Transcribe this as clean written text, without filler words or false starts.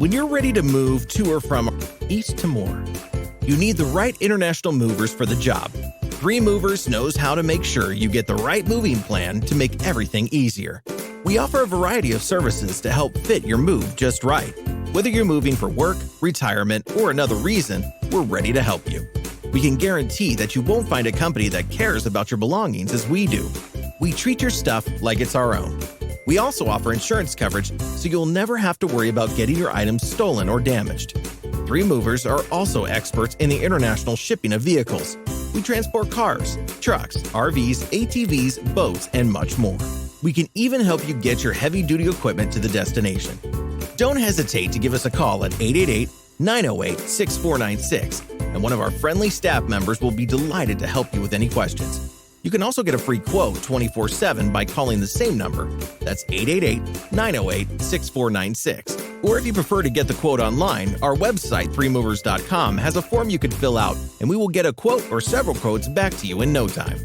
When you're ready to move to or from East Timor, you need the right international movers for the job. 3 Movers knows how to make sure you get the right moving plan to make everything easier. We offer a variety of services to help fit your move just right. Whether you're moving for work, retirement, or another reason, we're ready to help you. We can guarantee that you won't find a company that cares about your belongings as we do. We treat your stuff like it's our own. We also offer insurance coverage so you'll never have to worry about getting your items stolen or damaged. 3 Movers are also experts in the international shipping of vehicles. We transport cars, trucks, RVs, ATVs, boats, and much more. We can even help you get your heavy-duty equipment to the destination. Don't hesitate to give us a call at 888-908-6496, and one of our friendly staff members will be delighted to help you with any questions. You can also get a free quote 24/7 by calling the same number. That's 888-908-6496. Or if you prefer to get the quote online, our website, 3movers.com, has a form you can fill out, and we will get a quote or several quotes back to you in no time.